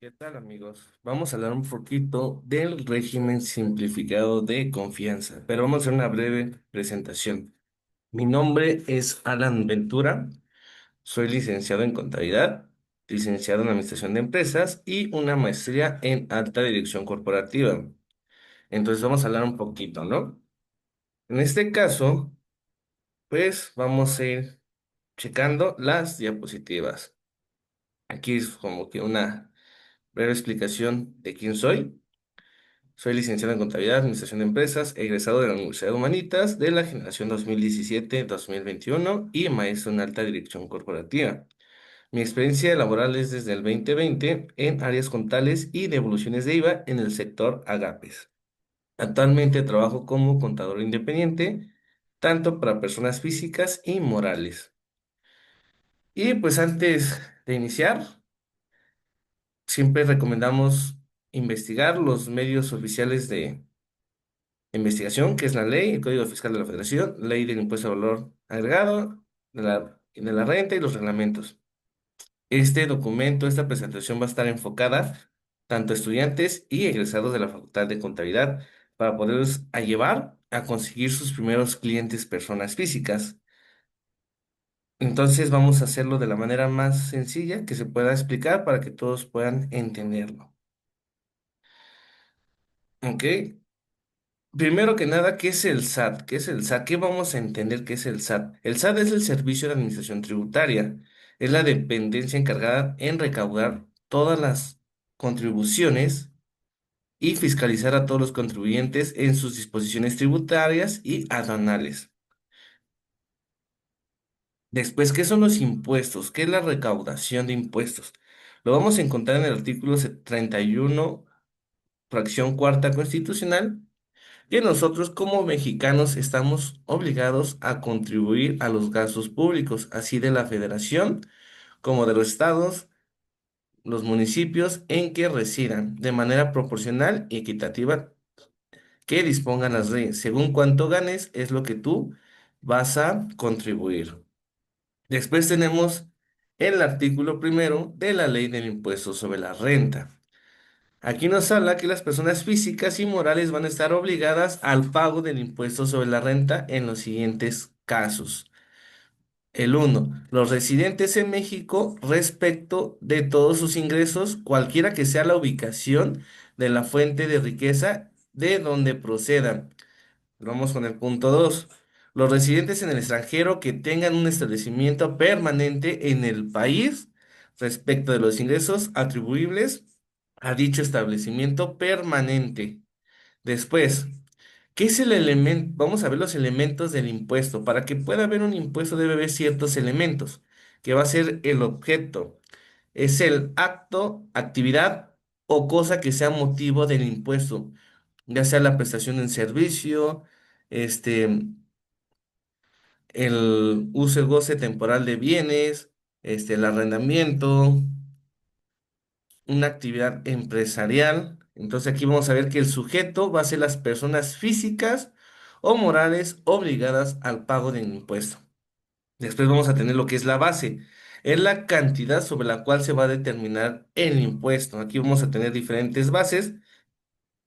¿Qué tal, amigos? Vamos a hablar un poquito del régimen simplificado de confianza, pero vamos a hacer una breve presentación. Mi nombre es Alan Ventura, soy licenciado en contabilidad, licenciado en administración de empresas y una maestría en alta dirección corporativa. Entonces vamos a hablar un poquito, ¿no? En este caso, pues vamos a ir checando las diapositivas. Aquí es como que una breve explicación de quién soy. Soy licenciado en Contabilidad, Administración de Empresas, egresado de la Universidad de Humanitas de la generación 2017-2021 y maestro en alta dirección corporativa. Mi experiencia laboral es desde el 2020 en áreas contables y devoluciones de IVA en el sector Agapes. Actualmente trabajo como contador independiente, tanto para personas físicas y morales. Y pues antes de iniciar, siempre recomendamos investigar los medios oficiales de investigación, que es la ley, el Código Fiscal de la Federación, ley del impuesto al valor agregado, de la renta y los reglamentos. Este documento, esta presentación va a estar enfocada tanto a estudiantes y egresados de la Facultad de Contabilidad para poderlos a llevar a conseguir sus primeros clientes personas físicas. Entonces vamos a hacerlo de la manera más sencilla que se pueda explicar para que todos puedan entenderlo. ¿Ok? Primero que nada, ¿qué es el SAT? ¿Qué es el SAT? ¿Qué vamos a entender que es el SAT? El SAT es el Servicio de Administración Tributaria. Es la dependencia encargada en recaudar todas las contribuciones y fiscalizar a todos los contribuyentes en sus disposiciones tributarias y aduanales. Después, ¿qué son los impuestos? ¿Qué es la recaudación de impuestos? Lo vamos a encontrar en el artículo 31, fracción cuarta constitucional, que nosotros como mexicanos estamos obligados a contribuir a los gastos públicos, así de la federación como de los estados, los municipios en que residan, de manera proporcional y equitativa que dispongan las leyes. Según cuánto ganes, es lo que tú vas a contribuir. Después tenemos el artículo primero de la ley del impuesto sobre la renta. Aquí nos habla que las personas físicas y morales van a estar obligadas al pago del impuesto sobre la renta en los siguientes casos. El uno, los residentes en México respecto de todos sus ingresos, cualquiera que sea la ubicación de la fuente de riqueza de donde procedan. Vamos con el punto 2. Los residentes en el extranjero que tengan un establecimiento permanente en el país respecto de los ingresos atribuibles a dicho establecimiento permanente. Después, ¿qué es el elemento? Vamos a ver los elementos del impuesto. Para que pueda haber un impuesto debe haber ciertos elementos, que va a ser el objeto. Es el acto, actividad o cosa que sea motivo del impuesto, ya sea la prestación de un servicio, este, el uso y goce temporal de bienes, el arrendamiento, una actividad empresarial. Entonces aquí vamos a ver que el sujeto va a ser las personas físicas o morales obligadas al pago del impuesto. Después vamos a tener lo que es la base. Es la cantidad sobre la cual se va a determinar el impuesto. Aquí vamos a tener diferentes bases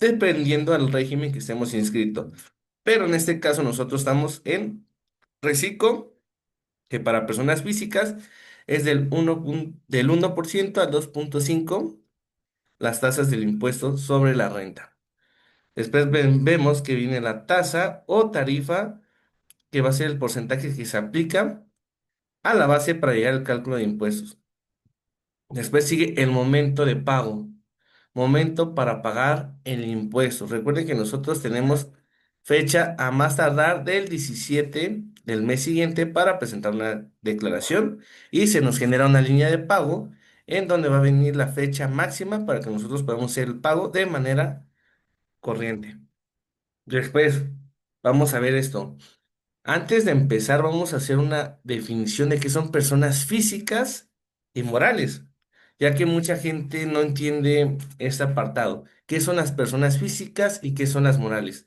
dependiendo del régimen que estemos inscritos. Pero en este caso nosotros estamos en reciclo, que para personas físicas es del 1% al 2,5 las tasas del impuesto sobre la renta. Después vemos que viene la tasa o tarifa, que va a ser el porcentaje que se aplica a la base para llegar al cálculo de impuestos. Después sigue el momento de pago, momento para pagar el impuesto. Recuerden que nosotros tenemos fecha a más tardar del 17 del mes siguiente para presentar una declaración y se nos genera una línea de pago en donde va a venir la fecha máxima para que nosotros podamos hacer el pago de manera corriente. Después, vamos a ver esto. Antes de empezar, vamos a hacer una definición de qué son personas físicas y morales, ya que mucha gente no entiende este apartado. ¿Qué son las personas físicas y qué son las morales?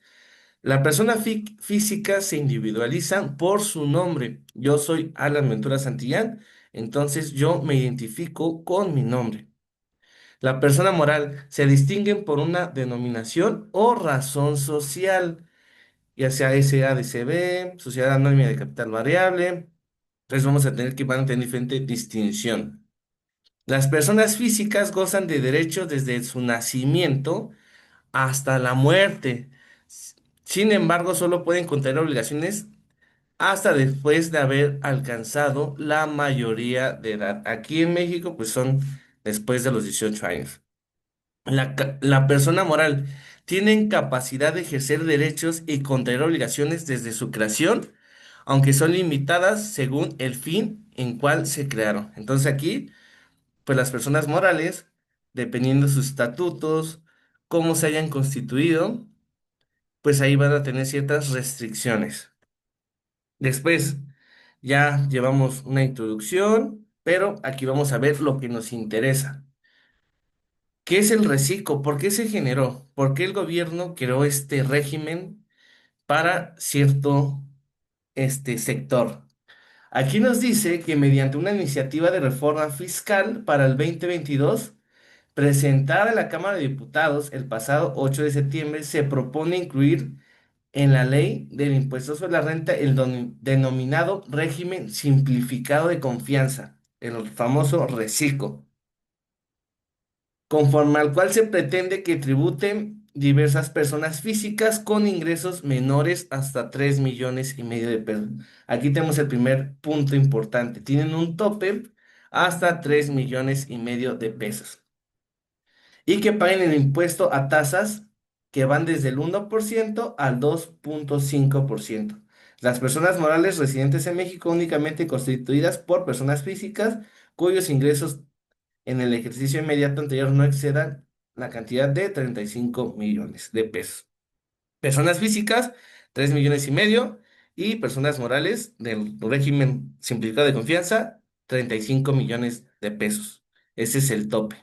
La persona física se individualiza por su nombre. Yo soy Alan Ventura Santillán, entonces yo me identifico con mi nombre. La persona moral se distinguen por una denominación o razón social, ya sea SADCB, Sociedad Anónima de Capital Variable. Entonces vamos a tener que van a tener diferente distinción. Las personas físicas gozan de derechos desde su nacimiento hasta la muerte. Sin embargo, solo pueden contraer obligaciones hasta después de haber alcanzado la mayoría de edad. Aquí en México, pues son después de los 18 años. La persona moral tiene capacidad de ejercer derechos y contraer obligaciones desde su creación, aunque son limitadas según el fin en cual se crearon. Entonces aquí, pues las personas morales, dependiendo de sus estatutos, cómo se hayan constituido, pues ahí van a tener ciertas restricciones. Después, ya llevamos una introducción, pero aquí vamos a ver lo que nos interesa. ¿Qué es el reciclo? ¿Por qué se generó? ¿Por qué el gobierno creó este régimen para cierto sector? Aquí nos dice que mediante una iniciativa de reforma fiscal para el 2022, presentada a la Cámara de Diputados el pasado 8 de septiembre, se propone incluir en la ley del impuesto sobre la renta el denominado régimen simplificado de confianza, el famoso reciclo, conforme al cual se pretende que tributen diversas personas físicas con ingresos menores hasta 3,5 millones de pesos. Aquí tenemos el primer punto importante. Tienen un tope hasta 3,5 millones de pesos. Y que paguen el impuesto a tasas que van desde el 1% al 2,5%. Las personas morales residentes en México únicamente constituidas por personas físicas cuyos ingresos en el ejercicio inmediato anterior no excedan la cantidad de 35 millones de pesos. Personas físicas, 3,5 millones, y personas morales del régimen simplificado de confianza, 35 millones de pesos. Ese es el tope.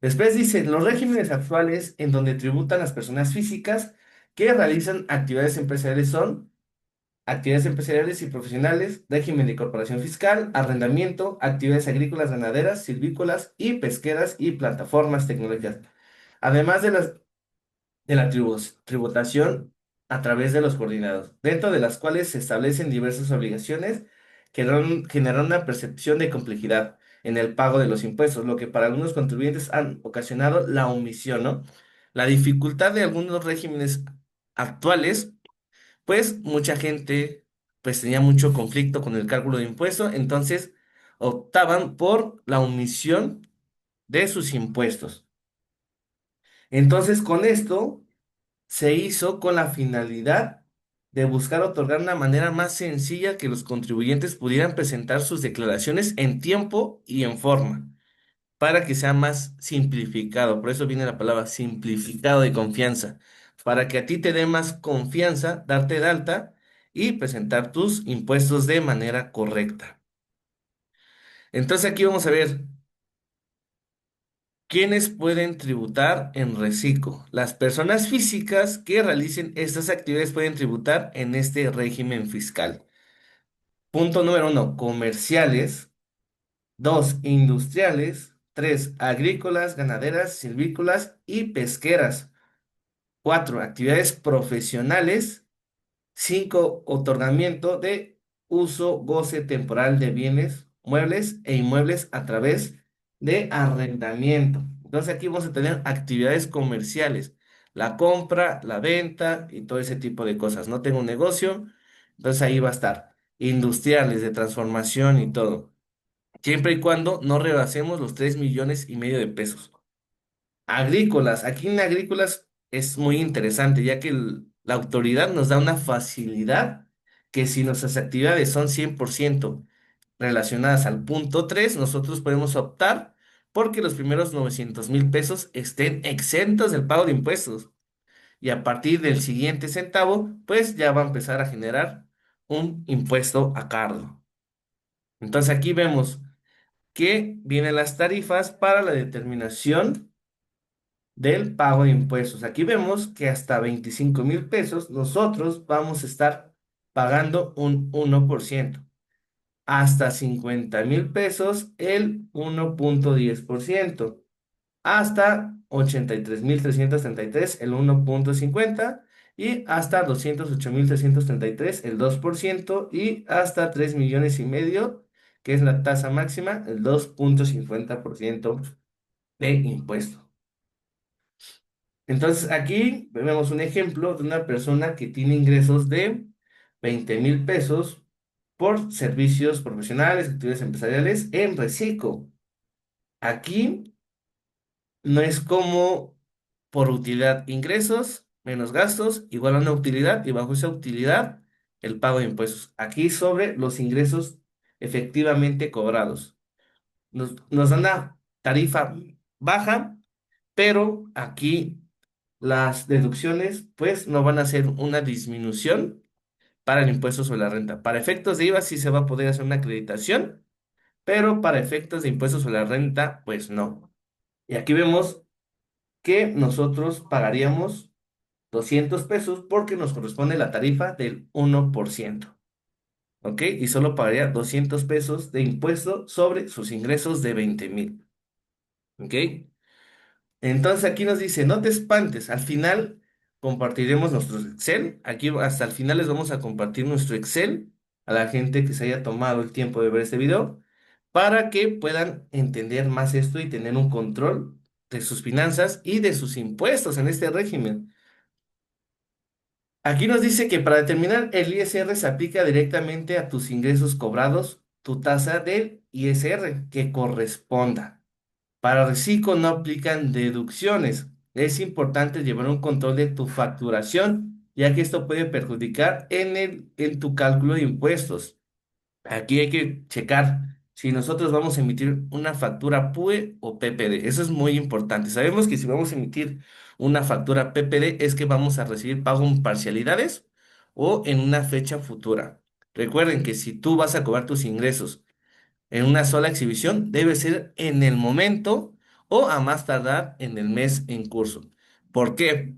Después dice, los regímenes actuales en donde tributan las personas físicas que realizan actividades empresariales son actividades empresariales y profesionales, régimen de corporación fiscal, arrendamiento, actividades agrícolas, ganaderas, silvícolas y pesqueras y plataformas tecnológicas. Además de la tributación a través de los coordinados, dentro de las cuales se establecen diversas obligaciones que generan una percepción de complejidad en el pago de los impuestos, lo que para algunos contribuyentes han ocasionado la omisión, ¿no? La dificultad de algunos regímenes actuales, pues mucha gente pues tenía mucho conflicto con el cálculo de impuestos, entonces optaban por la omisión de sus impuestos. Entonces, con esto se hizo con la finalidad de buscar otorgar una manera más sencilla que los contribuyentes pudieran presentar sus declaraciones en tiempo y en forma, para que sea más simplificado. Por eso viene la palabra simplificado de confianza, para que a ti te dé más confianza darte de alta y presentar tus impuestos de manera correcta. Entonces aquí vamos a ver. ¿Quiénes pueden tributar en reciclo? Las personas físicas que realicen estas actividades pueden tributar en este régimen fiscal. Punto número uno, comerciales. Dos, industriales. Tres, agrícolas, ganaderas, silvícolas y pesqueras. Cuatro, actividades profesionales. Cinco, otorgamiento de uso, goce temporal de bienes, muebles e inmuebles a través de arrendamiento. Entonces aquí vamos a tener actividades comerciales, la compra, la venta y todo ese tipo de cosas. No tengo un negocio, entonces ahí va a estar. Industriales de transformación y todo. Siempre y cuando no rebasemos los 3,5 millones de pesos. Agrícolas. Aquí en agrícolas es muy interesante, ya que la autoridad nos da una facilidad que si nuestras actividades son 100% relacionadas al punto 3 nosotros podemos optar porque los primeros 900,000 pesos estén exentos del pago de impuestos. Y a partir del siguiente centavo, pues ya va a empezar a generar un impuesto a cargo. Entonces aquí vemos que vienen las tarifas para la determinación del pago de impuestos. Aquí vemos que hasta 25,000 pesos nosotros vamos a estar pagando un 1%. Hasta 50,000 pesos el 1,10%. hasta 83.333 el 1,50 y hasta 208.333 el 2% y hasta 3,5 millones que es la tasa máxima, el 2,50% de impuesto. Entonces aquí vemos un ejemplo de una persona que tiene ingresos de 20,000 pesos por servicios profesionales, actividades empresariales en reciclo. Aquí no es como por utilidad ingresos menos gastos igual a una utilidad y bajo esa utilidad el pago de impuestos. Aquí sobre los ingresos efectivamente cobrados. Nos dan una tarifa baja, pero aquí las deducciones pues no van a ser una disminución para el impuesto sobre la renta. Para efectos de IVA sí se va a poder hacer una acreditación, pero para efectos de impuestos sobre la renta pues no. Y aquí vemos que nosotros pagaríamos 200 pesos porque nos corresponde la tarifa del 1%. ¿Ok? Y solo pagaría 200 pesos de impuesto sobre sus ingresos de 20,000. ¿Ok? Entonces aquí nos dice, no te espantes, al final compartiremos nuestro Excel. Aquí hasta el final les vamos a compartir nuestro Excel a la gente que se haya tomado el tiempo de ver este video para que puedan entender más esto y tener un control de sus finanzas y de sus impuestos en este régimen. Aquí nos dice que para determinar el ISR se aplica directamente a tus ingresos cobrados, tu tasa del ISR que corresponda. Para reciclo no aplican deducciones. Es importante llevar un control de tu facturación, ya que esto puede perjudicar en tu cálculo de impuestos. Aquí hay que checar si nosotros vamos a emitir una factura PUE o PPD. Eso es muy importante. Sabemos que si vamos a emitir una factura PPD es que vamos a recibir pago en parcialidades o en una fecha futura. Recuerden que si tú vas a cobrar tus ingresos en una sola exhibición, debe ser en el momento o a más tardar en el mes en curso. ¿Por qué?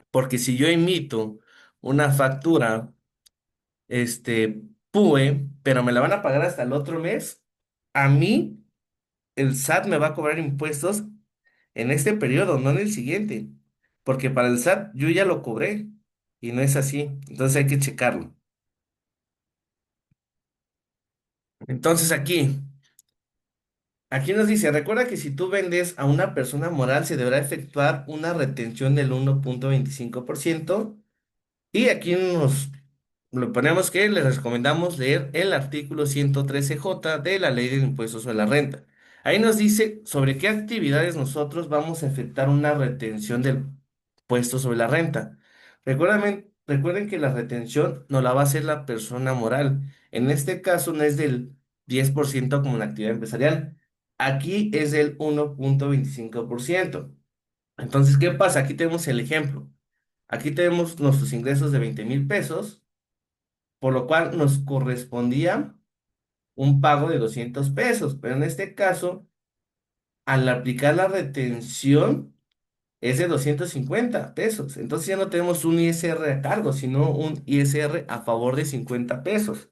Porque si yo emito una factura PUE, pero me la van a pagar hasta el otro mes, a mí el SAT me va a cobrar impuestos en este periodo, no en el siguiente, porque para el SAT yo ya lo cobré y no es así, entonces hay que checarlo. Entonces aquí nos dice, recuerda que si tú vendes a una persona moral se deberá efectuar una retención del 1,25%. Y aquí lo ponemos que les recomendamos leer el artículo 113J de la Ley del Impuesto sobre la Renta. Ahí nos dice sobre qué actividades nosotros vamos a efectuar una retención del impuesto sobre la renta. Recuerden que la retención no la va a hacer la persona moral. En este caso no es del 10% como en la actividad empresarial. Aquí es del 1,25%. Entonces, ¿qué pasa? Aquí tenemos el ejemplo. Aquí tenemos nuestros ingresos de 20,000 pesos, por lo cual nos correspondía un pago de 200 pesos, pero en este caso, al aplicar la retención, es de 250 pesos. Entonces ya no tenemos un ISR a cargo, sino un ISR a favor de 50 pesos.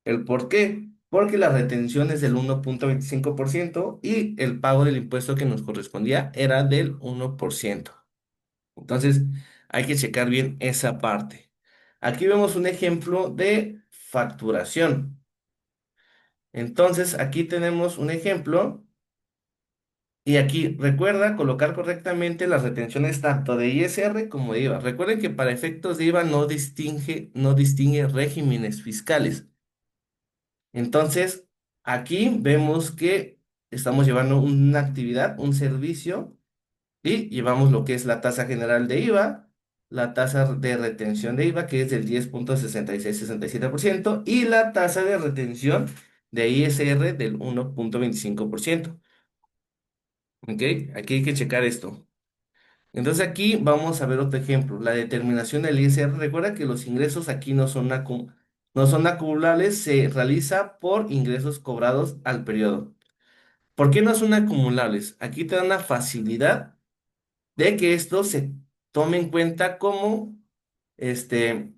¿El por qué? Porque la retención es del 1,25% y el pago del impuesto que nos correspondía era del 1%. Entonces, hay que checar bien esa parte. Aquí vemos un ejemplo de facturación. Entonces, aquí tenemos un ejemplo y aquí recuerda colocar correctamente las retenciones tanto de ISR como de IVA. Recuerden que para efectos de IVA no distingue regímenes fiscales. Entonces, aquí vemos que estamos llevando una actividad, un servicio. Y llevamos lo que es la tasa general de IVA, la tasa de retención de IVA, que es del 10,6667% y la tasa de retención de ISR del 1,25%. ¿Ok? Aquí hay que checar esto. Entonces aquí vamos a ver otro ejemplo, la determinación del ISR. Recuerda que los ingresos aquí no son acumulables, se realiza por ingresos cobrados al periodo. ¿Por qué no son acumulables? Aquí te dan la facilidad de que esto se tome en cuenta como este,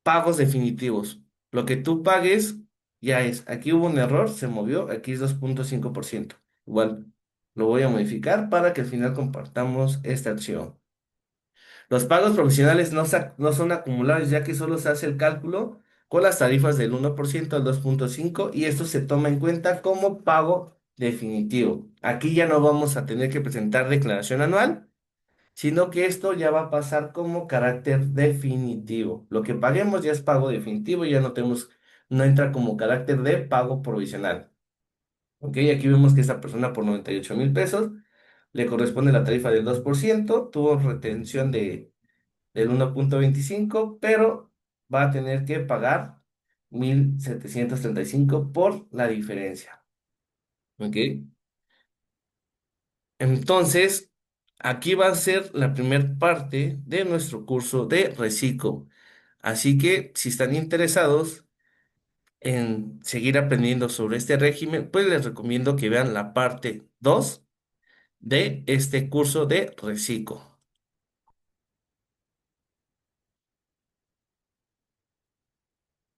pagos definitivos. Lo que tú pagues ya es. Aquí hubo un error, se movió, aquí es 2,5%. Igual. Lo voy a modificar para que al final compartamos esta acción. Los pagos provisionales no son acumulables ya que solo se hace el cálculo con las tarifas del 1% al 2,5 y esto se toma en cuenta como pago definitivo. Aquí ya no vamos a tener que presentar declaración anual, sino que esto ya va a pasar como carácter definitivo. Lo que paguemos ya es pago definitivo, ya no entra como carácter de pago provisional. Ok, aquí vemos que esta persona por 98,000 pesos le corresponde la tarifa del 2%, tuvo retención del 1,25, pero va a tener que pagar 1,735 por la diferencia. ¿Ok? Entonces, aquí va a ser la primera parte de nuestro curso de Reciclo. Así que si están interesados en seguir aprendiendo sobre este régimen, pues les recomiendo que vean la parte 2 de este curso de Reciclo.